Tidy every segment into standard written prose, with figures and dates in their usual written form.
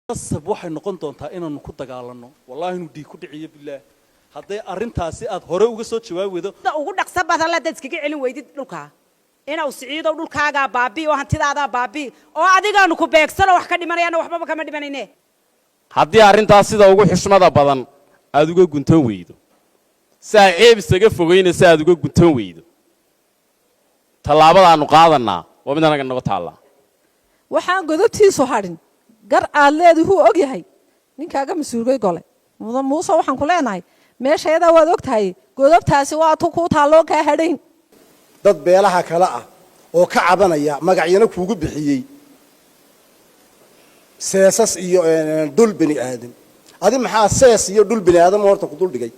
qasab waxay noqon doontaa inaanu ku dagaalano wallahi inuu dhiig ku dhiciyo billaah haday arintaasi aad hore uga soo jawaabeydo ugu dhaqso badan la dadkiga celin weydid dhulka inuu siciido dhulkaaga baabi oo hantidaada baabi oo adigaanu ku beegsano wax ka dhimanayana waxba kama dhimanayne haddii arintaas sida ugu xishmada badan aad uga guntoon weydo saa ceeb isaga fogeynaysa aad uga guntoon weydo tallaabadaanu qaadanaa waa mid anaga naga taala waxaan godobtiisu hadhin gar aad leedahay og yahay ninkaaga masuulgay gole mudan muuse waxaan ku leenahay meeshayada waad ogtahay godobtaasi waa tu ku taalo ka hadhayn dad beelaha kala ah oo ka cabanaya magacyana kuugu bixiyay seesas iyo dul bini aadam adi maxaa sees iyo dul bini aadam horta ku dul dhigay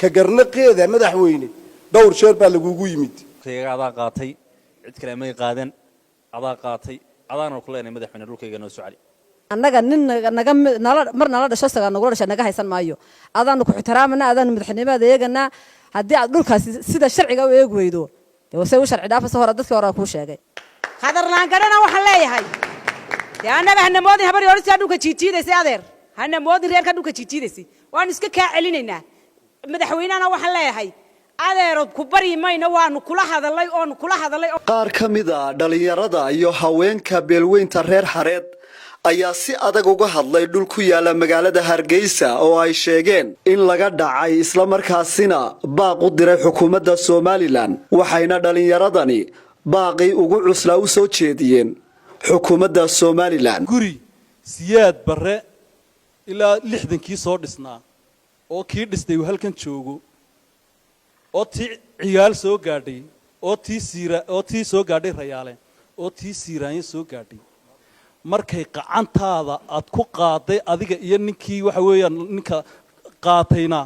ka garnaqeeda madaxweyne dhowr jeer baa lagugu yimid kayga adaa qaatay cid kale ma qaadan adaa qaatay adaana ku leenay madaxweyne dhulkayga noo socali annaga nin naga mar nala dhasho saga nagu dhashay naga haysan maayo adaanu ku ixtiraamana adaanu madaxnimada eegana haddii aad dhulkaasi sida sharciga u eeg weydo wasay u sharci dhaafaysa hore dadkii hore ku sheegay qadarlaan garana waxaan leeyahay anaga hanamoodin habar yoorsi dhulka jiijiidaysay adeer hanamoodin reerka dhulka jiijiidaysay waan iska ka celinaynaa madaxweynana waxaan leeyahay adeer ku bari mayna waanu kula hadalay qaar ka mid ah dhalinyarada iyo haweenka beelweynta reer Xareed ayaa si adag uga hadlay dhul ku yaala magaalada Hargeysa oo ay sheegeen in laga dhacay isla markaasina baaq u diray xukuumadda Somaliland waxayna dhalinyaradani baaqi ugu cusla u soo jeediyeen xukuumadda Somaliland guri siyaad bare ilaa 60kii soo dhisnaa oo kii dhistay halkan joogo oo tii ciyaal soo gaadhay oo tii soo gaadhay rayaale oo tii siiraanya soo gaadhay markay qacantaada aad ku qaaday adiga iyo ninkii waxa weeyaan ninka qaatayna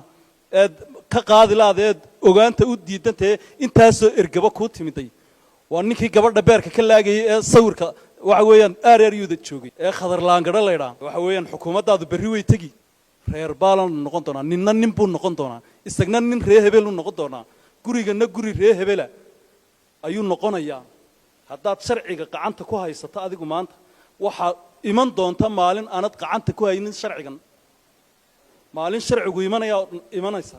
aad ka qaadi laadeed ogaanta u diidantay intaasoo ergaba ku timiday waa ninkii gabadha beerka ka laagayay ee sawirka waxa weeyaan RRU-da joogay ee khadarlaan gadha leeyahay waxa weeyaan xukuumaddaadu berri way tagi reer baalan noqon doona ninna nin buu noqon doona isagna nin reer hebel uu noqon doona gurigana guri reer hebela ayuu noqonayaa haddaad sharciga gacanta ku haysato adigu maanta waxa iman doonta maalin aanad gacanta ku haynin sharcigan maalin sharcigu imanaysa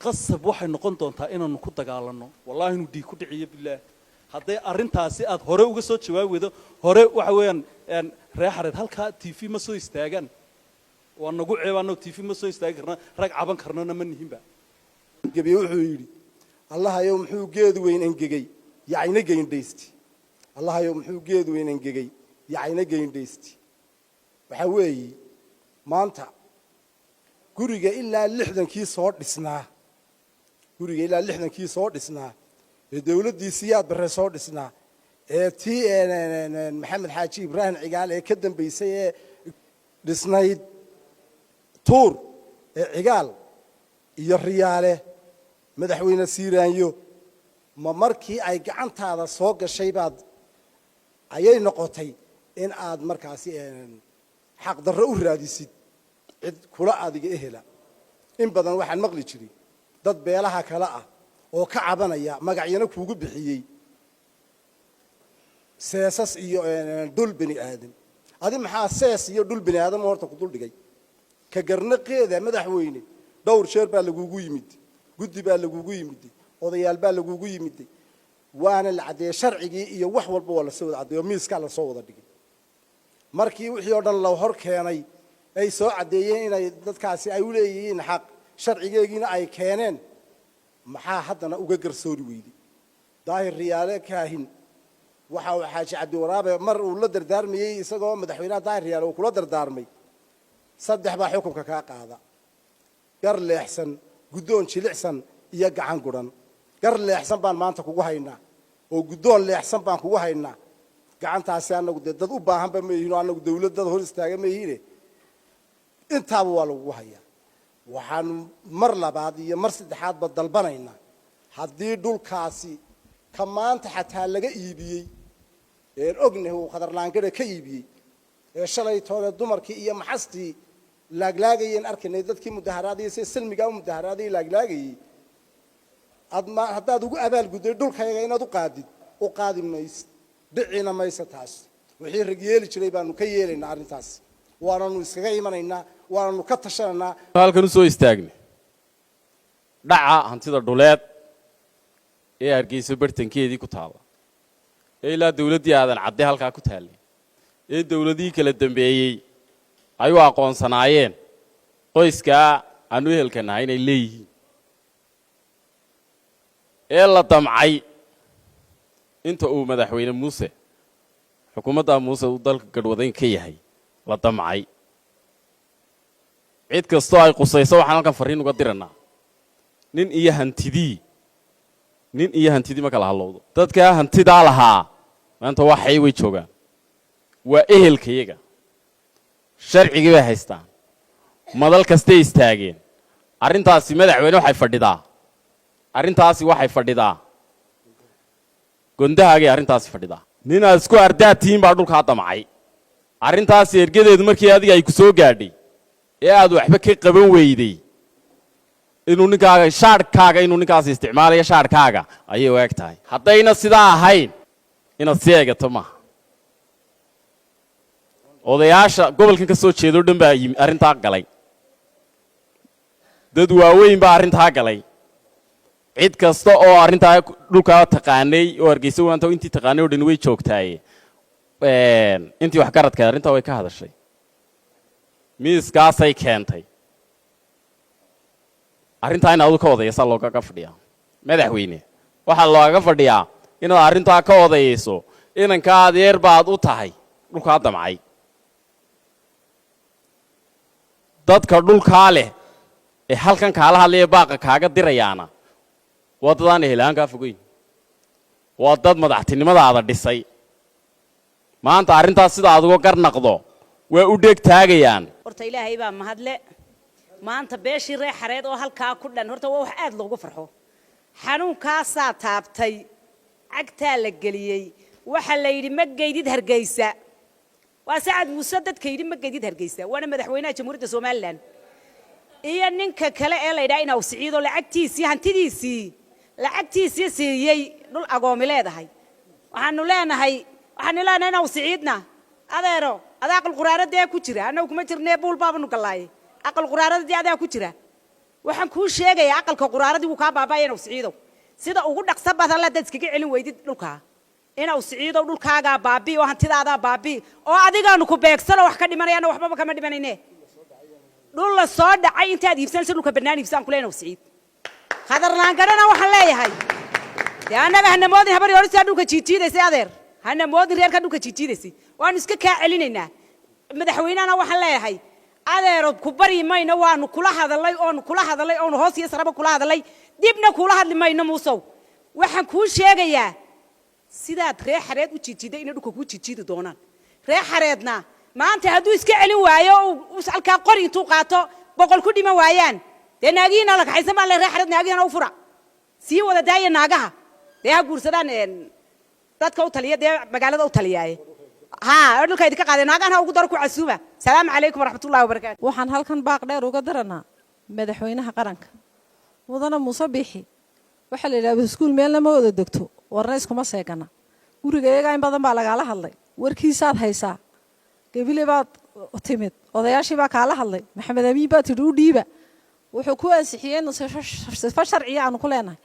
qasab waxay noqon doontaa inaanu ku dagaalano wallahi inuu dhiig ku dhiciyo billaah haday arintaasi aad hore uga soo jawaabeydo hore waxa weeyaan reer Xareed halka TV ma soo istaagan waa nagu ceebaano TV ma soo istaagi karna rag caban karnana ma nihinba gabi wuxuu yiri Allah ayow muxuu geed weyn engegay yaayna geeyndeysti Allah ayow muxuu geed weyn engegay yaayna geeyndeysti waxa weeyi maanta guriga ilaa 60kii soo dhisnaa ee dawladii siyaad bare soo dhisnaa ee tii maxamed xaaji ibraahim cigaal ee ka dambeysay ee dhisnayd tuur ee cigaal iyo riyaale madaxweyne siiraanyo ma markii ay gacantaada soo gashay baad ayay noqotay in aad markaasi xaq darro u raadisid cid kula adiga ehela in badan waxaan maqli jiray dad beelaha kala ah oo ka cabanaya magacyana kuugu bixiyay seesas iyo dul bini aadam adi maxaa sees iyo dul bini aadam horta ku dul dhigay ka garnaqeeda madaxweyne dhowr jeer baa lagugu yimid guddi baa lagugu yimid odayaal baa lagugu yimid waana la cadeeyay sharcigii iyo wax walba waa la soo cadeeyo miiska la soo wada dhigay markii wixii oo dhan la hor keenay ay soo cadeeyeen inay dadkaasi ay u leeyihiin xaq sharcigeegina ay keeneen maxaa haddana uga garsoori weyday daahir riyaale kaahin waxa uu xaaji cabdi waraabe mar uu la dardaarmayay isagoo madaxweynaha daahir riyaale uu kula dardaarmay saddex baa xukunka ka qaada gar leexsan guddoon jilicsan iyo gacan guran gar leexsan baan maanta kugu haynaa oo guddoon leexsan baan kugu haynaa gacantaasi anagu dad u baahan ba ma yihiin anagu dawladda hor istaaga ma yihiin intaaba waa lagu hayaa waxaan mar labaad iyo mar saddexaad ba dalbanayna haddii dhulkaasi ka maanta xataa laga iibiyey ee ognahay uu qadarlaangada ka iibiyey ee shalay toole dumarkii iyo maxastii laaglaagayeen arkaynay dadkii mudaharaadayay si salmiga u mudaharaadayay laaglaagayay haddaad ugu abaal gudday dhulkayga inaad u qaadi maysid dhicina maysa taas wixii rag yeeli jiray baanu ka yeelaynaa arrintaas waananu iskaga imanaynaa waananu ka tashanaynaa halkan u soo istaagni dhaca hantida dhuleed ee Hargeysa bartankeedii ku taala ee ilaa dawladdii aadan cadde halkaa ku taallay ee dawladii kala dambeeyay ay u aqoonsanaayeen qoyska aanu ehelkanahay inay leeyihiin ee la damcay inta uu madaxweyne Muuse xukuumadda Muuse uu dalka gadwadayn ka yahay la damcay cid kastoo ay qusayso waxaan halkan fariin uga diranaa nin iyo hantidii ma kala hadlowdo dadka hantidaa lahaa maanta waxay way joogaan waa ehelkayaga sharcigii bay haystaan madal kastay istaageen arrintaasi madaxweyne waxay fadhidaa gondahaagay arrintaasi fadhidaa nin aad isku ardaatiin baa dhulkaa damcay arrintaasi ergadeedu markii adiga ay ku soo gaadhay ee aad waxba ka qaban weyday inuu ninkaaga shaadhkaaga inuu ninkaasi isticmaalayo shaadhkaaga ayay u eg tahay haddayna sidaa ahayn inaad sii eegato maaha odayaasha gobolkan ka soo jeedo dhan baa arrintaa galay dad waaweyn baa arrintaa galay cid kasta oo arrintaa dhulkaa taqaanay oo Hargeysa waanta intii taqaanay oo dhan way joogtaaye intii wax garadka arrintaa way ka hadashay miiskaasay keentay arrintaa in aad ka odayaysa loogaga fadhiyaa madaxweyne waxaa loogaga fadhiyaa inaad arrintaa ka odayayso inanka adeer baad u tahay dhulkaa damcay dadka dhulkaa leh ee halkan kaala hadlaya baaqa kaaga dirayaana waa dadaan ehelaankaa fogeyn waa dad madaxtinimadaada dhisay maanta arrintaas sida aad uga garnaqdo waa u dheeg taagayaan horta ilaahay baa mahadle maanta beeshii reer xareed oo halkaa ku dhan horta waa wax aad loogu farxo xanuunkaasaa taabtay cagtaa la geliyey waxa la yidhi ma geydid Hargeysa waa Sacad Muuse dadka yidhi ma geydid Hargeysa waana madaxweynaha jamhuuriyadda Soomaaliland iyo ninka kale ee la yidhaa inuu siciido lacagtiisii hantidiisii siiyey dhul agoomi leedahay waxaanu leenahay inuu siciidna adeero adaa aqal quraaradee ku jira annagu kuma jirnee buul baabanu gallaaye aqal quraaradii adaa ku jira waxaan kuu sheegayaa aqalka quraaradii wuu kaa baaba'ay inuu siciido sida ugu dhaqso badan la dad iskaga celin weydid dhulkaa inuu siciido dhulkaagaa baabi oo hantidaadaa baabi oo adigaanu ku beegsano wax ka dhimanayana waxbaba kama dhimanayne dhul la soo dhacay intaad iibsanayso dhulka bannaan iibsan ku leenaw siciid qadarnaan garana waxaan leeyahay annaga hanamoodin habar yoorisa dhulka jiijiidaysay adeer hanamoodin reerka dhulka jiijiidaysay waanu iska kaa celinaynaa madaxweynahana waxaan leeyahay adeero ku bari mayno waanu kula hadalay oonu hoos iyo saraba kula hadalay dibna kula hadli mayno muusow waxaan kuu sheegayaa sidaad reer xareed u jiijiiday inay dhulka ku jiijiidi doonaan reer xareedna maanta hadduu iska celin waayo halkaa qori intuu qaato boqol ku dhiman waayaan dee naagihiina la kaxaysan baa le reer xareed naagihina u fura sii wada daaya naagaha dee ha guursadaan dadka u taliya dee magaalada u taliyaaye dhulka idinka qaadee naagahan ha ugu daro ku casuuba salaamu calaykum waraxmatullahi wabarakaatu waxaan halkan baaq dheer uga daranaa madaxweynaha qaranka mudane Muuse Biixi waxaa la yidhaahdaa iskuul meelna ma wada degto warna iskuma seegana gurigayaga in badan baa lagala hadlay warkiisaad haysaa gabile baad timid odayaashii baa kaala hadlay maxamed amiin baa tidhi u dhiiba wuxuu ku ansixiyey sifo sharciya aanu ku leenahay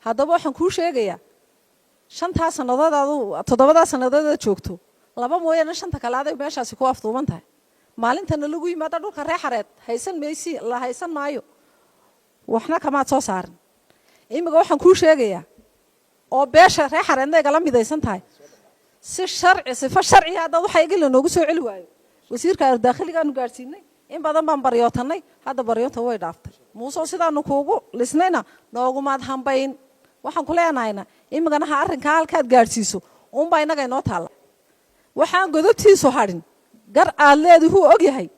haddaba waxaan kuu sheegayaa 5 sannadood aad 7 sannadood aad joogto laba mooyana 5 kale aad meeshaasi ku afduuban tahay maalintana lagu yimaado dhulka reer xareed haysan maayo waxna kama soo saarin imiga waxaan kuu sheegayaa oo beesha reer xareedna igala midaysan tahay sifo sharci hadda waxa igala noogu soo celi waayo wasiirka dakhligaanu gaarsiinay in badan baan baryootanay hadda baryoonta way dhaaftay Muuse sidaanu kuugu lisnayna noogu maad hambayn waxaan ku leenahayna imigana ha arrinka halkaad gaarsiiso baa inaga inoo taala waxaan godobtiisu harin gar aad leedahay og yahay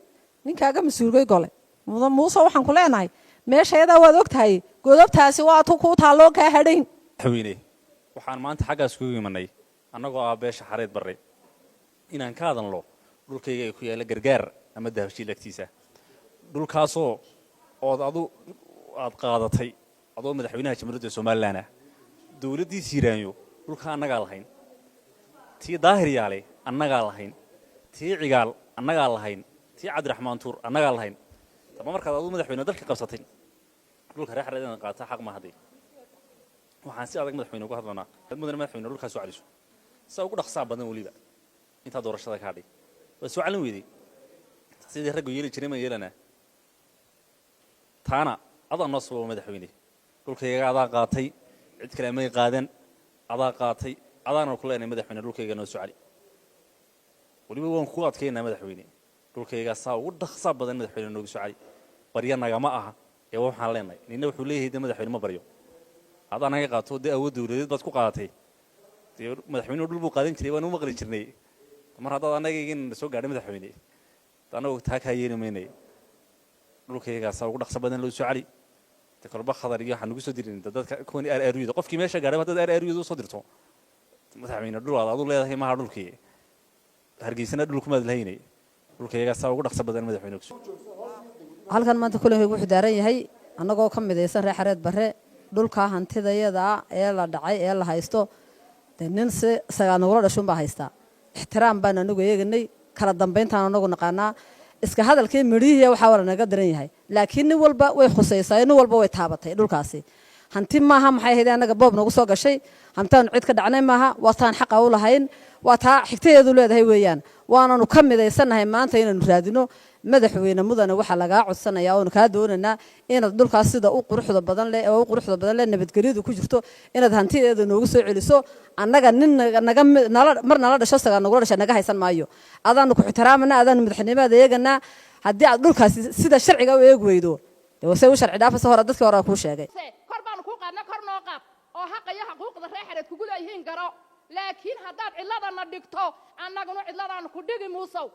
ninkaaga masuulgay gole Muuse waxaan ku leenahay meeshayada waad og tahay godobtaasi waa tu ku taalo ka hadhayn xaweyne waxaan maanta xaggaas ku imanay annagoo beesha xareed baray inaan ka hadalno dhulkayga ay ku yaala gargaar ama dahabshiil agtiisa dhulkaasoo aad qaadatay adoo madaxweynaha jamhuuriyadda Soomaaliland dawladdii Siiraanyo dhulka annaga lahayn tii daahir yaale annaga lahayn tii cigaal annaga lahayn tii cabdiraxmaan tuur annagaa lahayn taba markaad aduu madaxweyne dalka qabsatay dhulka reer xareed inaad qaata xaq ma haday waxaan si adag madaxweyne uga hadlanaa mudane madaxweyne dhulkaas soo celiso saa ugu dhaqsaa badan weliba intaa doorashada ka hadhay waa soo calin weydey sidii raggu yeeli jiray ma yeelanaa taana adaa noo sababa madaxweyne dhulkayga adaa qaatay cid kale may qaadan adaa qaatay adaana ku leenay madaxweyne dhulkayga noo soo cali weliba waan ku adkaynaa madaxweyne dhulkayga saa ugu dhaqsaa badan madaxweyne noogu soo cali barya nagama aha ee waxaan leenahay nina wuxuu leeyahay de madaxweyne ma baryo adaa naga qaato dee awood dawladeed baad ku qaadatay dee madaxweyne dhul buu qaadan jiray waan u maqli jirnay mar haddaad annagaygan soo gaadhay madaxweyne annagu taa kaa yeeli maynay dhulkayga saa ugu dhaqsa badan loo soo cali de kolba khadar iyo waxaan ugu soo dirin dadka kuwani aryada qofkii meesha gaadhay haddaad aryada usoo dirto madaxweyne dhul aad adu leedahay maaha dhulkii hargeysana dhulkumaad lahaynay dhulkayga saa ugu dhaqsa badan madaxweyne halkan maanta kulankaygu wuxuu daaran yahay annagoo ka midaysan reer xareed barre dhulka hantidayada ee la dhacay ee la haysto dee nin si isagaa nagula dhashuun baa haystaa ixtiraam baan anagu eeganay kala dambayntaan anagu naqaanaa iska hadalkii midhihii waxaa wala naga daran yahay laakiin nin walba way khusaysaa nin walba way taabatay dhulkaasi hanti maaha maxay ahayd annaga boob nagu soo gashay hantaanu cid ka dhacnay maaha waa taan xaqa u lahayn waa taa xigtadeedu leedahay weeyaan waananu ka midaysannahay maanta inaanu raadino madaxweyne mudane waxaa lagaa codsanayaa oonu kaa doonaynaa inaad dhulkaas sida u quruxda badan leh oo u quruxda badan leh nabadgelyadu ku jirto inaad hantideeda noogu soo celiso annaga nin naga mar nala dhasho sagaa nagula dhasha naga haysan maayo adaanu ku ixtiraamana adaanu madaxnimada eeganaa haddii aad dhulkaasi sida sharciga u eegi weydo dee wase u sharci dhaafasa hore dadkii hore kuu sheegay kor baanu kuu qaadna kor noo qaad oo xaqa iyo xuquuqda reer xareed kugu leeyihiin garo laakiin haddaad cidladana dhigto annaguna cidladaanu ku dhigi muusow